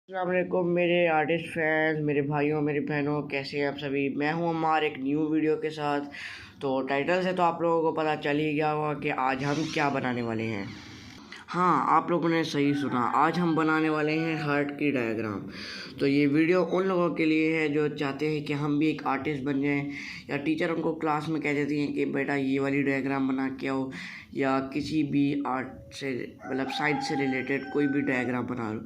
अस्सलाम वालेकुम मेरे आर्टिस्ट फैंस, मेरे भाइयों, मेरी बहनों, कैसे हैं आप सभी। मैं हूं अम्मार एक न्यू वीडियो के साथ। तो टाइटल से तो आप लोगों को पता चल ही गया होगा कि आज हम क्या बनाने वाले हैं। हाँ, आप लोगों ने सही सुना, आज हम बनाने वाले हैं हार्ट की डायग्राम। तो ये वीडियो उन लोगों के लिए है जो चाहते हैं कि हम भी एक आर्टिस्ट बन जाएं, या टीचर उनको क्लास में कह देती हैं कि बेटा ये वाली डायग्राम बना के आओ, या किसी भी आर्ट से मतलब साइंस से रिलेटेड कोई भी डायग्राम बना लो,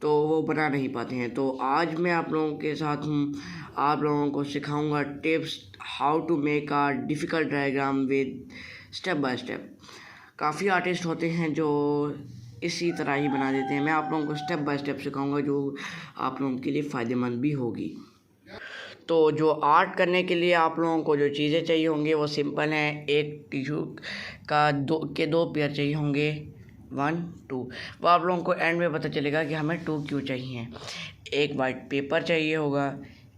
तो वो बना नहीं पाते हैं। तो आज मैं आप लोगों के साथ हूँ, आप लोगों को सिखाऊंगा tips how to make a difficult diagram with step by step. काफ़ी आर्टिस्ट होते हैं जो इसी तरह ही बना देते हैं। मैं आप लोगों को स्टेप बाय स्टेप सिखाऊंगा जो आप लोगों के लिए फ़ायदेमंद भी होगी। तो जो आर्ट करने के लिए आप लोगों को जो चीज़ें चाहिए होंगी वो सिंपल हैं। एक टिश्यू का दो पेयर चाहिए होंगे, 1 2। वो आप लोगों को एंड में पता चलेगा कि हमें 2 क्यों चाहिए। एक वाइट पेपर चाहिए होगा,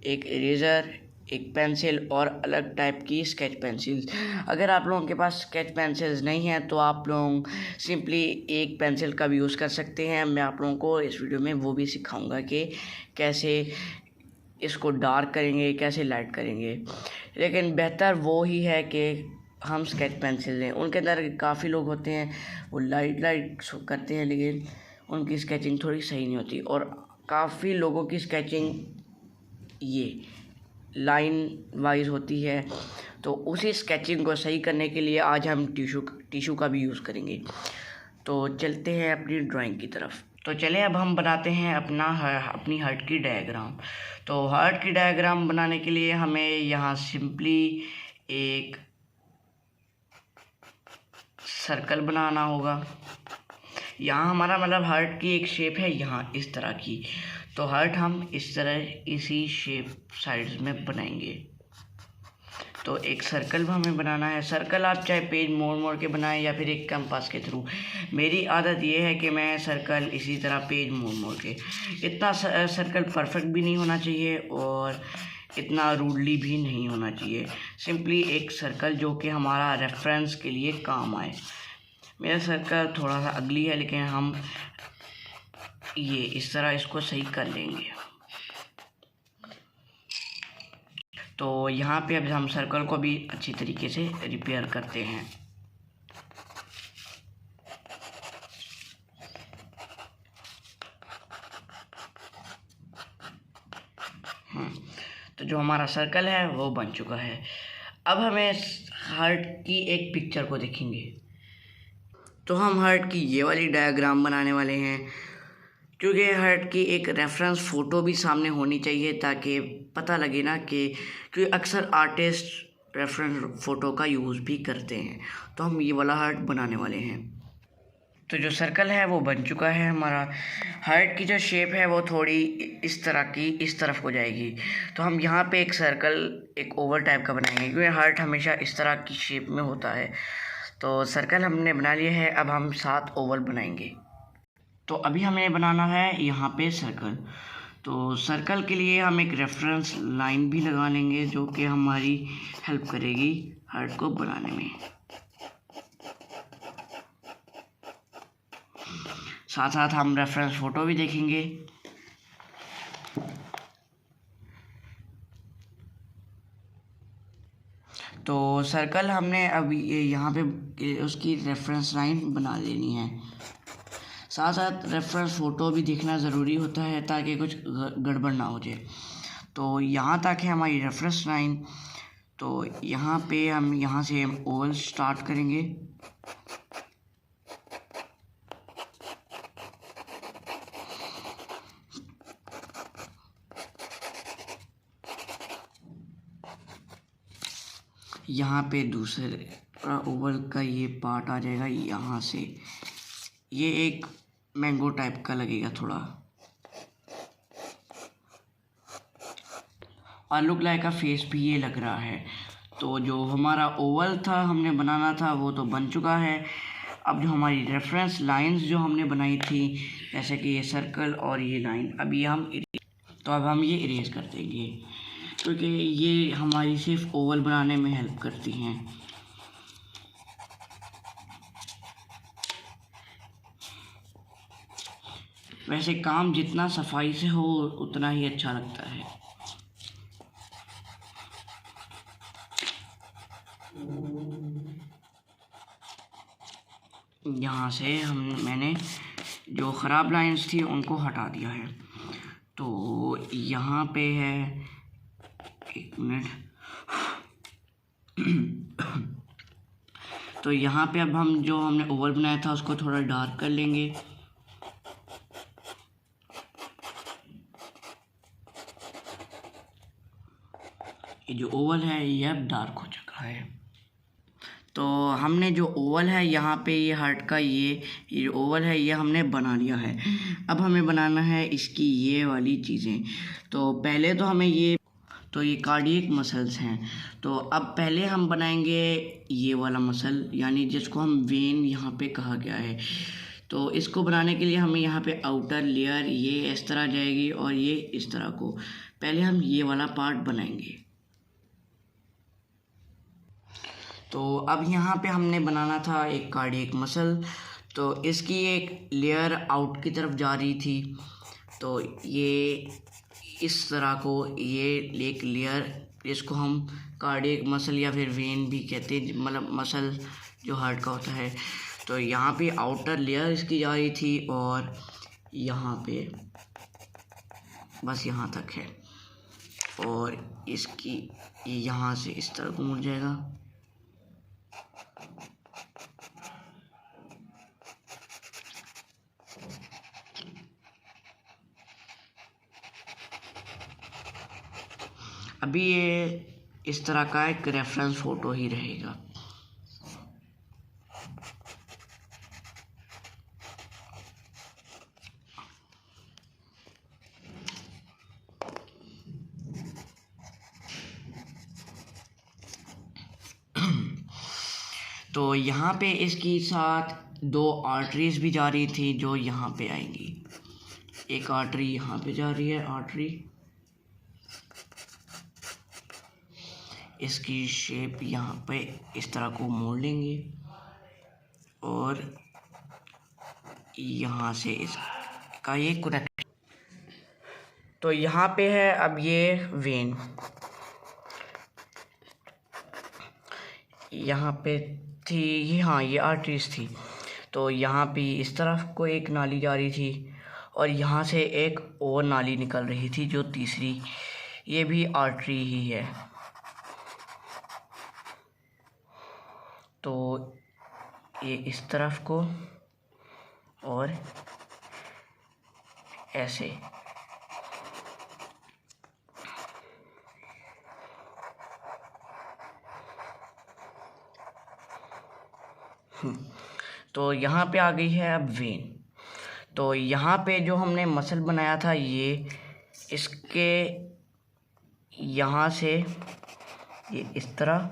एक इरेज़र, एक पेंसिल और अलग टाइप की स्केच पेंसिल्स। अगर आप लोगों के पास स्केच पेंसिल्स नहीं हैं तो आप लोग सिंपली एक पेंसिल का भी यूज़ कर सकते हैं। मैं आप लोगों को इस वीडियो में वो भी सिखाऊंगा कि कैसे इसको डार्क करेंगे, कैसे लाइट करेंगे। लेकिन बेहतर वो ही है कि हम स्केच पेंसिल लें। उनके अंदर काफ़ी लोग होते हैं वो लाइट करते हैं, लेकिन उनकी स्केचिंग थोड़ी सही नहीं होती। और काफ़ी लोगों की स्केचिंग ये लाइन वाइज होती है। तो उसी स्केचिंग को सही करने के लिए आज हम टिश्यू का भी यूज़ करेंगे। तो चलते हैं अपनी ड्राइंग की तरफ। तो चलें अब हम बनाते हैं अपनी हार्ट की डायग्राम। तो हार्ट की डायग्राम बनाने के लिए हमें यहाँ सिंपली एक सर्कल बनाना होगा। यहाँ हमारा मतलब हार्ट की एक शेप है यहाँ इस तरह की। तो हार्ट हम इस तरह इसी शेप साइड्स में बनाएंगे। तो एक सर्कल हमें बनाना है। सर्कल आप चाहे पेज मोड़ मोड़ के बनाएं या फिर एक कंपास के थ्रू। मेरी आदत ये है कि मैं सर्कल इसी तरह पेज मोड़ मोड़ के, इतना सर्कल परफेक्ट भी नहीं होना चाहिए और इतना रूडली भी नहीं होना चाहिए। सिंपली एक सर्कल जो कि हमारा रेफरेंस के लिए काम आए। मेरा सर्कल थोड़ा सा अगली है, लेकिन हम ये इस तरह इसको सही कर लेंगे। तो यहाँ पे अब हम सर्कल को भी अच्छी तरीके से रिपेयर करते हैं। तो जो हमारा सर्कल है वो बन चुका है। अब हमें हार्ट की एक पिक्चर को देखेंगे। तो हम हार्ट की ये वाली डायग्राम बनाने वाले हैं, क्योंकि हार्ट की एक रेफरेंस फ़ोटो भी सामने होनी चाहिए ताकि पता लगे ना कि, क्योंकि अक्सर आर्टिस्ट रेफरेंस फ़ोटो का यूज़ भी करते हैं। तो हम ये वाला हार्ट बनाने वाले हैं। तो जो सर्कल है वो बन चुका है हमारा। हार्ट की जो शेप है वो थोड़ी इस तरह की इस तरफ हो जाएगी। तो हम यहाँ पे एक सर्कल एक ओवल टाइप का बनाएंगे, क्योंकि हार्ट हमेशा इस तरह की शेप में होता है। तो सर्कल हमने बना लिया है, अब हम 7 ओवल बनाएंगे। तो अभी हमें बनाना है यहाँ पे सर्कल। तो सर्कल के लिए हम एक रेफरेंस लाइन भी लगा लेंगे जो कि हमारी हेल्प करेगी हार्ट को बनाने में। साथ साथ हम रेफरेंस फ़ोटो भी देखेंगे। तो सर्कल हमने अभी यहाँ पे उसकी रेफरेंस लाइन बना लेनी है। साथ साथ रेफरेंस फ़ोटो भी देखना ज़रूरी होता है ताकि कुछ गड़बड़ ना हो जाए। तो यहाँ तक है हमारी रेफरेंस लाइन। तो यहाँ पे हम यहाँ से ओवल स्टार्ट करेंगे। यहाँ पे दूसरा ओवल का ये पार्ट आ जाएगा यहाँ से। ये एक मैंगो टाइप का लगेगा थोड़ा, और लुक लाइक का फेस भी ये लग रहा है। तो जो हमारा ओवल था हमने बनाना था वो तो बन चुका है। अब जो हमारी रेफरेंस लाइंस जो हमने बनाई थी, जैसे कि ये सर्कल और ये लाइन, तो अब हम ये इरेज कर देंगे, क्योंकि ये हमारी सिर्फ ओवल बनाने में हेल्प करती हैं। वैसे काम जितना सफाई से हो उतना ही अच्छा लगता है। यहाँ से मैंने जो ख़राब लाइंस थी उनको हटा दिया है। तो यहाँ पे है, एक मिनट। तो यहाँ पे अब हम जो हमने ओवल बनाया था उसको थोड़ा डार्क कर लेंगे। ये जो ओवल है ये अब डार्क हो चुका है। तो हमने जो ओवल है यहाँ पे ये हार्ट का ये ओवल है ये हमने बना लिया है। अब हमें बनाना है इसकी ये वाली चीज़ें। तो पहले तो हमें ये कार्डियक मसल्स हैं। तो अब पहले हम बनाएंगे ये वाला मसल, यानी जिसको हम वेन यहाँ पे कहा गया है। तो इसको बनाने के लिए हमें यहाँ पे आउटर लेयर ये इस तरह जाएगी और ये इस तरह को। पहले हम ये वाला पार्ट बनाएंगे। तो अब यहाँ पे हमने बनाना था एक कार्डियक मसल। तो इसकी एक लेयर आउट की तरफ जा रही थी। तो ये इस तरह को ये एक लेयर, जिसको हम कार्डियक मसल या फिर वेन भी कहते हैं, मतलब मसल जो हार्ट का होता है। तो यहाँ पे आउटर लेयर इसकी जा रही थी और यहाँ पे बस यहाँ तक है। और इसकी यहाँ से इस तरह को मुड़ जाएगा। अभी ये इस तरह का एक रेफरेंस फ़ोटो ही रहेगा। तो यहाँ पे इसकी साथ 2 आर्टरीज भी जा रही थी जो यहाँ पे आएंगी। एक आर्टरी यहाँ पे जा रही है, आर्टरी। इसकी शेप यहाँ पे इस तरह को मोड़ लेंगे और यहाँ से इसका ये कनेक्ट। तो यहाँ पे है अब ये वेन, यहाँ पे थी ये, हाँ ये आर्टरीज थी। तो यहाँ पे इस तरफ को एक नाली जा रही थी और यहाँ से एक और नाली निकल रही थी जो तीसरी, ये भी आर्टरी ही है। तो ये इस तरफ को और ऐसे। तो यहाँ पे आ गई है अब वेन। तो यहाँ पे जो हमने मसल बनाया था ये इसके यहाँ से ये इस तरह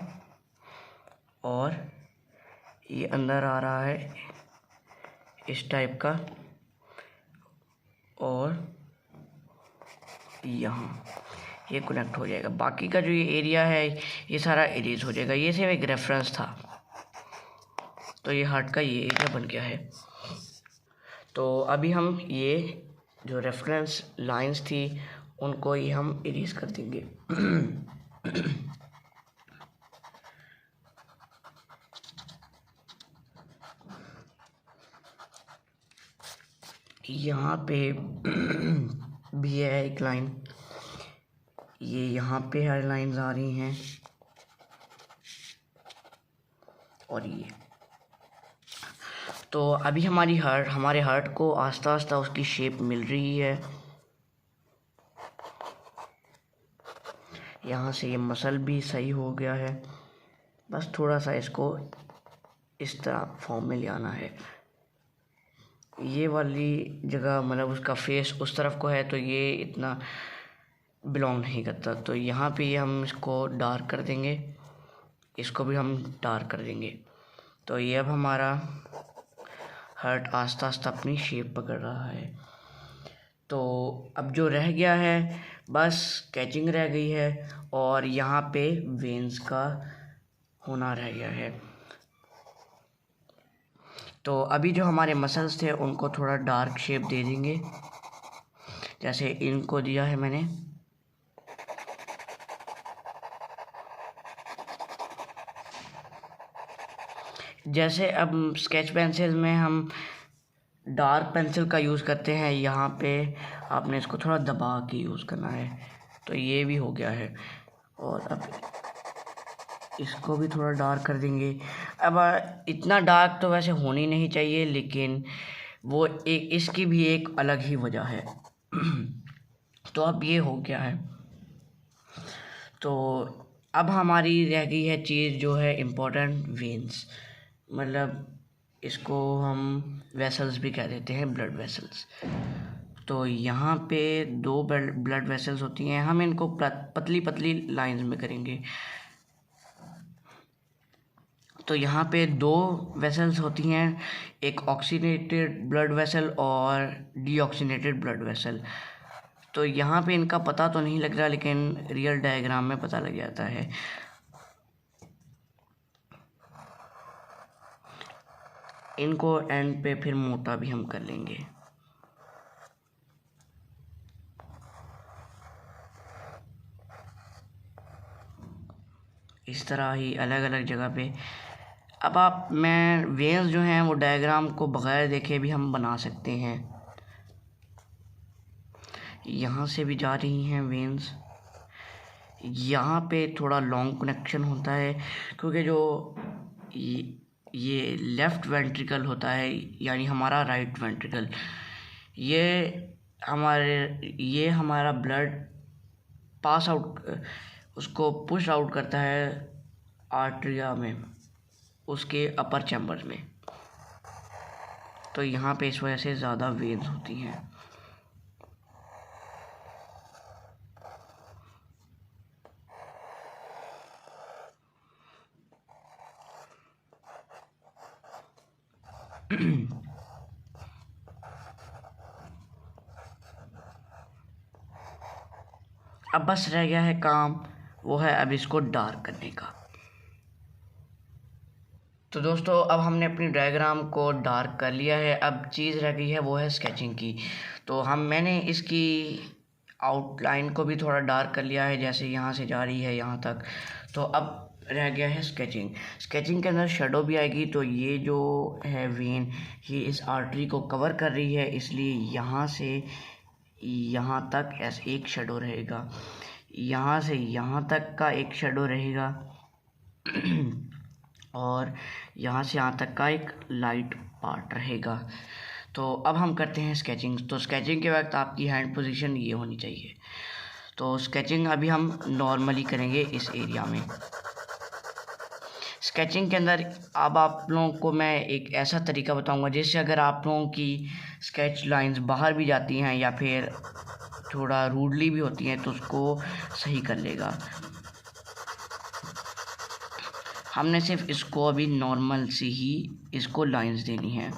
और ये अंदर आ रहा है इस टाइप का, और यहाँ ये कनेक्ट हो जाएगा। बाकी का जो ये एरिया है ये सारा इरेज हो जाएगा। ये सिर्फ एक रेफरेंस था। तो ये हार्ट का ये एरिया बन गया है। तो अभी हम ये जो रेफरेंस लाइंस थी उनको ये हम इरेज कर देंगे। यहाँ पे भी है एक लाइन, ये यहाँ पे हर लाइंस आ रही हैं और ये। तो अभी हमारे हार्ट को आस्ता आस्ता उसकी शेप मिल रही है। यहाँ से ये मसल भी सही हो गया है, बस थोड़ा सा इसको इस तरह फॉर्म में ले आना है। ये वाली जगह मतलब उसका फेस उस तरफ को है तो ये इतना बिलोंग नहीं करता। तो यहाँ पे हम इसको डार्क कर देंगे, इसको भी हम डार्क कर देंगे। तो ये अब हमारा हार्ट आस्ता आस्ता अपनी शेप पकड़ रहा है। तो अब जो रह गया है बस स्केचिंग रह गई है और यहाँ पे वेन्स का होना रह गया है। तो अभी जो हमारे मसल्स थे उनको थोड़ा डार्क शेप दे देंगे। जैसे इनको दिया है मैंने। जैसे अब स्केच पेंसिल में हम डार्क पेंसिल का यूज़ करते हैं, यहाँ पे आपने इसको थोड़ा दबा के यूज़ करना है। तो ये भी हो गया है, और अब इसको भी थोड़ा डार्क कर देंगे। अब इतना डार्क तो वैसे होनी नहीं चाहिए, लेकिन वो एक इसकी भी एक अलग ही वजह है। तो अब ये हो गया है। तो अब हमारी रह गई है चीज़ जो है इम्पोर्टेंट, वेन्स। मतलब इसको हम वेसल्स भी कह देते हैं, ब्लड वेसल्स। तो यहाँ पे 2 ब्लड वेसल्स होती हैं। हम इनको पतली पतली लाइंस में करेंगे। तो यहाँ पे 2 वेसल्स होती हैं, एक ऑक्सीनेटेड ब्लड वेसल और डीऑक्सीनेटेड ब्लड वेसल। तो यहाँ पे इनका पता तो नहीं लग रहा, लेकिन रियल डायग्राम में पता लग जाता है। इनको एंड पे फिर मोटा भी हम कर लेंगे। इस तरह ही अलग अलग जगह पे। अब मैं वेन्स जो हैं वो डायग्राम को बगैर देखे भी हम बना सकते हैं। यहाँ से भी जा रही हैं वेन्स। यहाँ पे थोड़ा लॉन्ग कनेक्शन होता है, क्योंकि जो ये लेफ़्ट वेंट्रिकल होता है, यानी हमारा राइट वेंट्रिकल, ये हमारा ब्लड पास आउट, उसको पुश आउट करता है आर्टरिया में, उसके अपर चैम्बर्स में। तो यहाँ पे इस वजह से ज़्यादा वेन्स होती हैं। अब बस रह गया है काम, वो है अब इसको डार्क करने का। तो दोस्तों अब हमने अपनी डायग्राम को डार्क कर लिया है। अब चीज़ रह गई है वो है स्केचिंग की। तो मैंने इसकी आउटलाइन को भी थोड़ा डार्क कर लिया है, जैसे यहाँ से जा रही है यहाँ तक। तो अब रह गया है स्केचिंग। स्केचिंग के अंदर शेडो भी आएगी। तो ये जो है वेन, ये इस आर्टरी को कवर कर रही है, इसलिए यहाँ से यहाँ तक ऐसे एक शेडो रहेगा, यहाँ से यहाँ तक का एक शेडो रहेगा, और यहाँ से यहाँ तक का एक लाइट पार्ट रहेगा। तो अब हम करते हैं स्केचिंग। तो स्केचिंग के वक्त आपकी हैंड पोजीशन ये होनी चाहिए। तो स्केचिंग अभी हम नॉर्मली करेंगे इस एरिया में। स्केचिंग के अंदर अब आप लोगों को मैं एक ऐसा तरीका बताऊंगा जिससे अगर आप लोगों की स्केच लाइंस बाहर भी जाती हैं या फिर थोड़ा रूडली भी होती हैं तो उसको सही कर लेगा। हमने सिर्फ इसको अभी नॉर्मल से ही इसको लाइंस देनी है।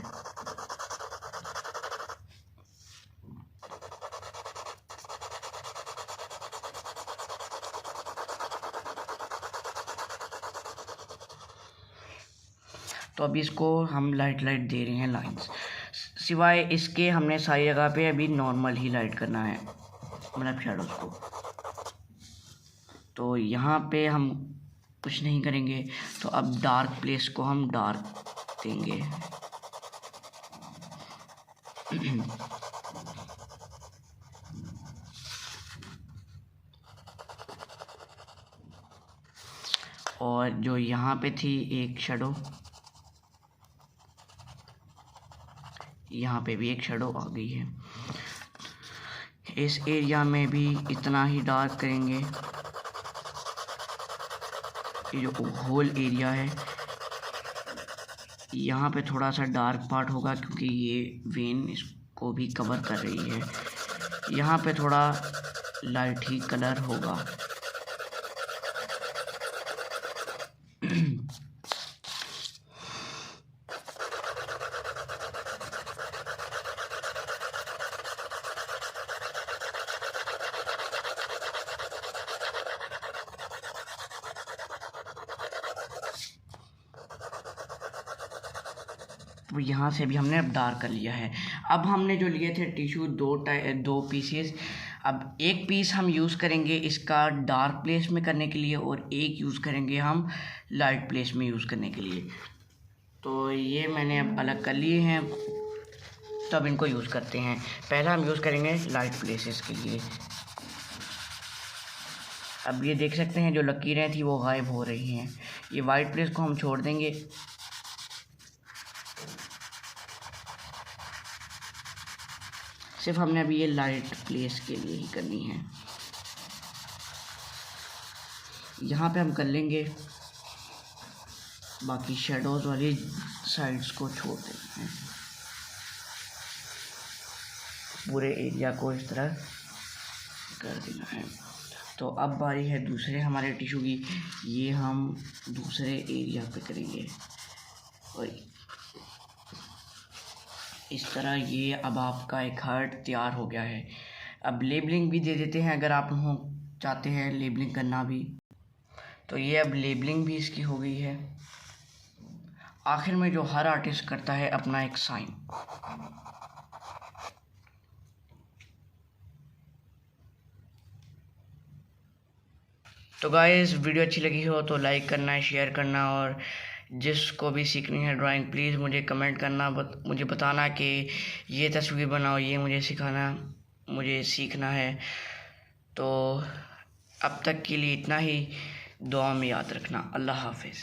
तो अभी इसको हम लाइट दे रहे हैं लाइंस। सिवाय इसके हमने सारी जगह पे अभी नॉर्मल ही लाइट करना है, मतलब शेडोज को। तो यहाँ पे हम कुछ नहीं करेंगे। तो अब डार्क प्लेस को हम डार्क देंगे। और जो यहाँ पे थी एक शेडो, यहाँ पे भी एक शेडो आ गई है। इस एरिया में भी इतना ही डार्क करेंगे। ये जो होल एरिया है यहाँ पे थोड़ा सा डार्क पार्ट होगा, क्योंकि ये वेन इसको भी कवर कर रही है। यहाँ पे थोड़ा लाइट ही कलर होगा। तो यहाँ से भी हमने अब डार्क कर लिया है। अब हमने जो लिए थे टिश्यू दो पीसेस, अब एक पीस हम यूज़ करेंगे इसका डार्क प्लेस में करने के लिए और एक यूज़ करेंगे हम लाइट प्लेस में यूज़ करने के लिए। तो ये मैंने अब अलग कर लिए हैं, तो अब इनको यूज़ करते हैं। पहला हम यूज़ करेंगे लाइट प्लेसेस के लिए। अब ये देख सकते हैं जो लकीरें थी वो गायब हो रही हैं। ये वाइट प्लेस को हम छोड़ देंगे। सिर्फ हमने अभी ये लाइट प्लेस के लिए ही करनी है। यहाँ पे हम कर लेंगे, बाकी शेडोज़ वाली साइड्स को छोड़ देते हैं। पूरे एरिया को इस तरह कर देना है। तो अब बारी है दूसरे हमारे टिश्यू की। ये हम दूसरे एरिया पे करेंगे और इस तरह ये अब आपका एक हार्ट तैयार हो गया है। अब लेबलिंग भी दे देते हैं अगर आप चाहते हैं लेबलिंग करना भी। तो ये अब लेबलिंग भी इसकी हो गई है। आखिर में जो हर आर्टिस्ट करता है अपना एक साइन। तो गाइस वीडियो अच्छी लगी हो तो लाइक करना, शेयर करना, और जिसको भी सीखनी है ड्राइंग प्लीज़ मुझे कमेंट करना, मुझे बताना कि ये तस्वीर बनाओ, ये मुझे सिखाना, मुझे सीखना है। तो अब तक के लिए इतना ही। दुआ में याद रखना। अल्लाह हाफिज़।